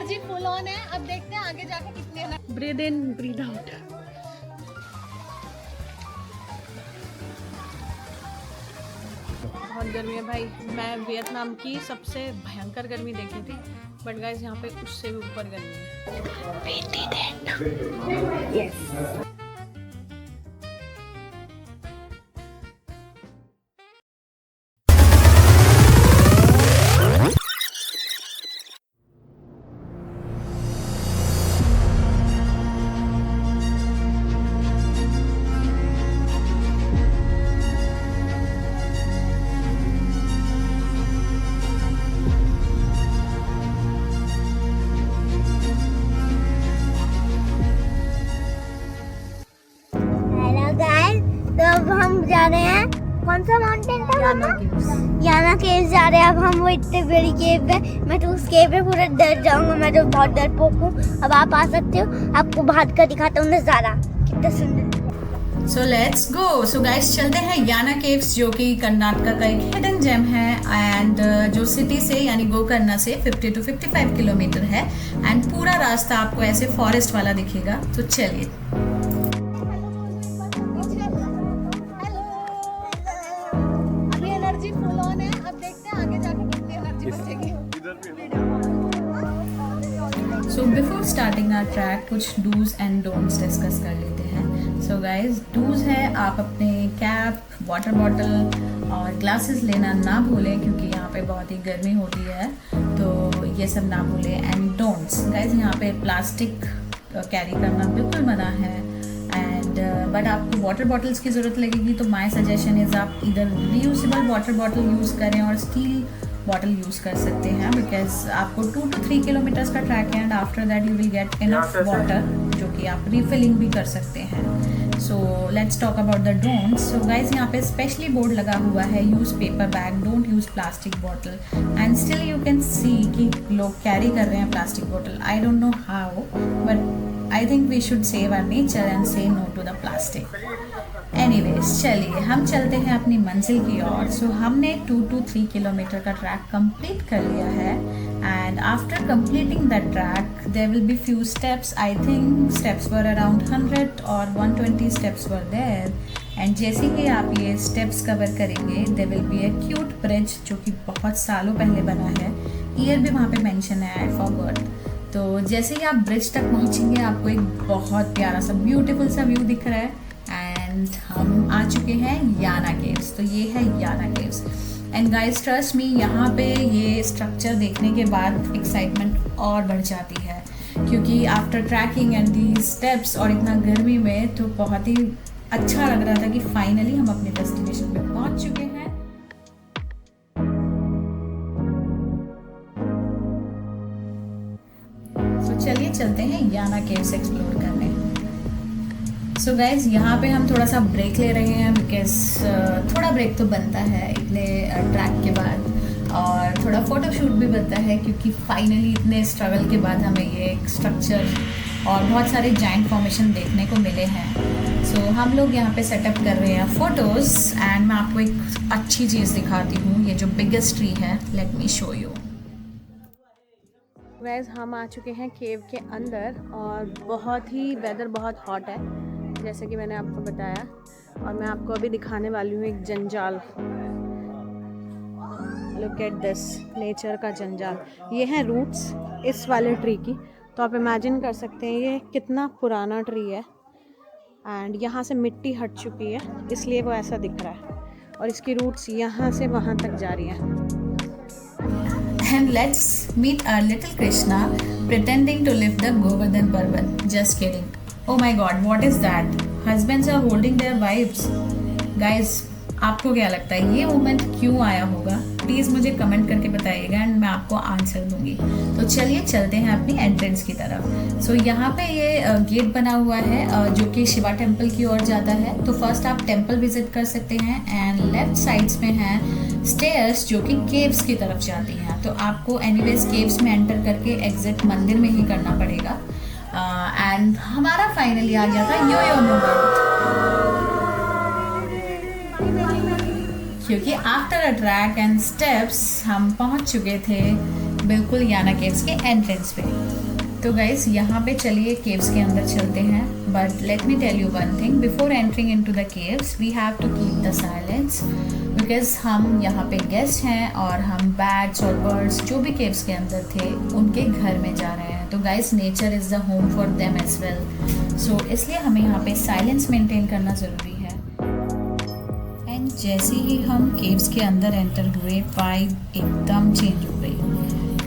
Energy full on है। अब देखते हैं आगे जाके कितनी। Breathe in breathe out. बहुत गर्मी है भाई। मैं वियतनाम की सबसे भयंकर गर्मी देखी थी, बट गाइस यहाँ पे उससे भी ऊपर गर्मी है। yes. तो अब हम जा रहे हैं, कौन सा माउंटेन था? याना केव्स जा रहे हैं। अब हम वो इतने बड़ी केव है, मैं तो उस केव में पूरा डर जाऊंगा। मैं तो बहुत डरपोक हूँ। अब आप आ सकते हो, आपको भाग कर दिखाता हूँ नजारा कितना सुंदर। So let's go. So guys चलते हैं याना केव्स, जो कि कर्नाटका का एक हिडन जेम है एंड जो सिटी से यानी गोकर्णा से 50 to 55 किलोमीटर है एंड पूरा रास्ता आपको ऐसे फॉरेस्ट वाला दिखेगा। तो चलिए। फुल ऑन है। अब देखते हैं आगे जाके कितनी एनर्जी बचेगी। So before starting our track कुछ डूज एंड डोंट्स डिस्कस कर लेते हैं। सो गाइज, डूज है आप अपने कैप, वाटर बॉटल और ग्लासेस लेना ना भूलें, क्योंकि यहाँ पे बहुत ही गर्मी होती है, तो ये सब ना भूलें। एंड डोंट्स गाइज, यहाँ पे प्लास्टिक कैरी करना बिल्कुल मना है। बट आपको वाटर बॉटल्स की ज़रूरत लगेगी, तो माय सजेशन इज़ आप इधर रीयूजेबल वाटर बॉटल यूज़ करें और स्टील बॉटल यूज़ कर सकते हैं, बिकॉज आपको 2 to 3 किलोमीटर्स का ट्रैक है and after that you will get enough water, जो कि आप रिफिलिंग भी कर सकते हैं। So let's talk about the don'ts. So guys, यहाँ पे स्पेशली बोर्ड लगा हुआ है, use paper bag, don't use plastic bottle, and still you can see कि लोग कैरी कर रहे हैं plastic bottle. I don't know how, but I think we should save our nature and say no to the plastic. Anyways, चलिए हम चलते हैं अपनी मंजिल की ओर। सो हमने 2 to 3 किलोमीटर का ट्रैक कंप्लीट कर लिया है and after completing that track there will be few steps. I think steps were around 100 और 120 स्टेप्स वर देयर। एंड जैसे ही आप ये स्टेप्स कवर करेंगे there will be a cute bridge, जो कि बहुत सालों पहले बना है। ईयर भी वहाँ पे मेंशन है, आई फॉरगॉट। तो जैसे ही आप ब्रिज तक पहुंचेंगे आपको एक बहुत प्यारा सा ब्यूटीफुल सा व्यू दिख रहा है एंड हम आ चुके हैं याना केव्स। तो ये है Yana caves and guys trust me, यहाँ पे ये स्ट्रक्चर देखने के बाद एक्साइटमेंट और बढ़ जाती है, क्योंकि after tracking and the steps और इतना गर्मी में तो बहुत ही अच्छा लग रहा था कि फाइनली हम अपने डेस्टिनेशन पे पहुँच चुके हैं। चलिए चलते हैं याना केव्स एक्सप्लोर करने। सो गाइज, यहाँ पे हम थोड़ा सा ब्रेक ले रहे हैं, बिकॉज थोड़ा ब्रेक तो बनता है इतने ट्रैक के बाद, और थोड़ा फोटोशूट भी बनता है, क्योंकि फाइनली इतने स्ट्रगल के बाद हमें ये एक स्ट्रक्चर और बहुत सारे जाइंट फॉर्मेशन देखने को मिले हैं। सो हम लोग यहाँ पे सेटअप कर रहे हैं फ़ोटोज़ एंड मैं आपको एक अच्छी चीज़ दिखाती हूँ। ये जो बिगेस्ट ट्री है, let me show you. Guys, हम आ चुके हैं केव के अंदर और बहुत ही वेदर बहुत हॉट है, जैसे कि मैंने आपको बताया, और मैं आपको अभी दिखाने वाली हूँ एक जंजाल। लुक एट दिस, नेचर का जंजाल। ये हैं रूट्स इस वाले ट्री की, तो आप इमेजिन कर सकते हैं ये कितना पुराना ट्री है एंड यहाँ से मिट्टी हट चुकी है, इसलिए वो ऐसा दिख रहा है, और इसकी रूट्स यहाँ से वहाँ तक जा रही हैं। And let's meet our little Krishna pretending to lift the Govardhan Parvat. Just kidding. Oh my God, what is that? Husbands are holding their wives. Guys, आपको क्या लगता है ये मोमेंट क्यों आया होगा? प्लीज़ मुझे कमेंट करके बताइएगा एंड मैं आपको आंसर दूंगी। तो चलिए चलते हैं अपनी एंट्रेंस की तरफ। सो यहाँ पे ये गेट बना हुआ है जो कि शिवा टेम्पल की ओर जाता है। तो फर्स्ट आप टेम्पल विजिट कर सकते हैं एंड लेफ्ट साइड्स में हैं स्टेयर्स जो कि केव्स की तरफ जाती हैं। तो आपको एनीवेज केव्स में एंटर करके एग्जिट मंदिर में ही करना पड़ेगा। एंड हमारा फाइनली आ गया था यो मोमेंट, क्योंकि after a track and steps हम पहुंच चुके थे बिल्कुल याना केव्स के एंट्रेंस पे। तो गाइस यहाँ पे चलिए केव्स के अंदर चलते हैं, but let me tell you one thing, before entering into the caves we have to keep the silence, because हम यहाँ पे गेस्ट हैं और हम बैट्स और बर्ड्स जो भी केव्स के अंदर थे उनके घर में जा रहे हैं। तो guys nature is the home for them as well, so इसलिए हमें यहाँ पे साइलेंस मेंटेन करना ज़रूरी है। एंड जैसे ही हम केव्स के अंदर एंटर हुए वाइब एकदम चेंज हो गई,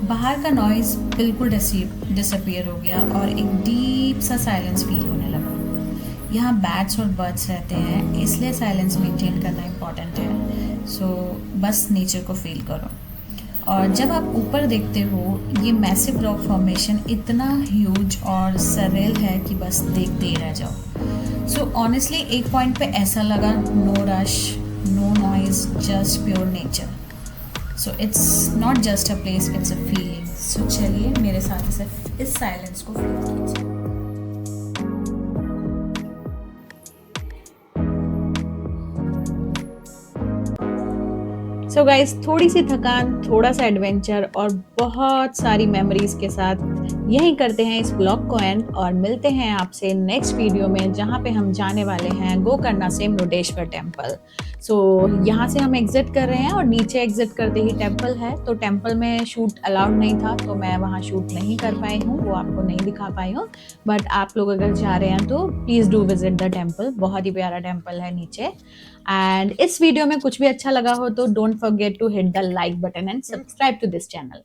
बाहर का नॉइज़ बिल्कुल डिसअपियर हो गया और एक डीप सा साइलेंस फील होने लगा। यहाँ बैट्स और बर्ड्स रहते हैं इसलिए साइलेंस मेंटेन करना इम्पॉर्टेंट है। सो बस नेचर को फील करो। और जब आप ऊपर देखते हो ये मैसिव रॉक फॉर्मेशन इतना ह्यूज और सरेल है कि बस देखते ही रह जाओ। सो ऑनेस्टली एक पॉइंट पे ऐसा लगा no rush, no noise, just pure nature. So it's not just a place, it's a feeling. So चलिए मेरे साथ सिर्फ इस साइलेंस को फील कीजिए। सो गाइस, थोड़ी सी थकान, थोड़ा सा एडवेंचर और बहुत सारी मेमोरीज के साथ यहीं करते हैं इस ब्लॉग को एंड, और मिलते हैं आपसे नेक्स्ट वीडियो में जहां पे हम जाने वाले हैं गोकर्णा से मुरुडेश्वर टेम्पल। सो यहाँ से हम एग्जिट कर रहे हैं और नीचे एग्जिट करते ही टेम्पल है। तो टेम्पल में शूट अलाउड नहीं था तो मैं वहाँ शूट नहीं कर पाई हूँ, वो आपको नहीं दिखा पाई हूँ। बट आप लोग अगर जा रहे हैं तो please do visit the temple, बहुत ही प्यारा टेम्पल है नीचे। एंड इस वीडियो में कुछ भी अच्छा लगा हो तो don't forget to hit the like button and subscribe to this channel.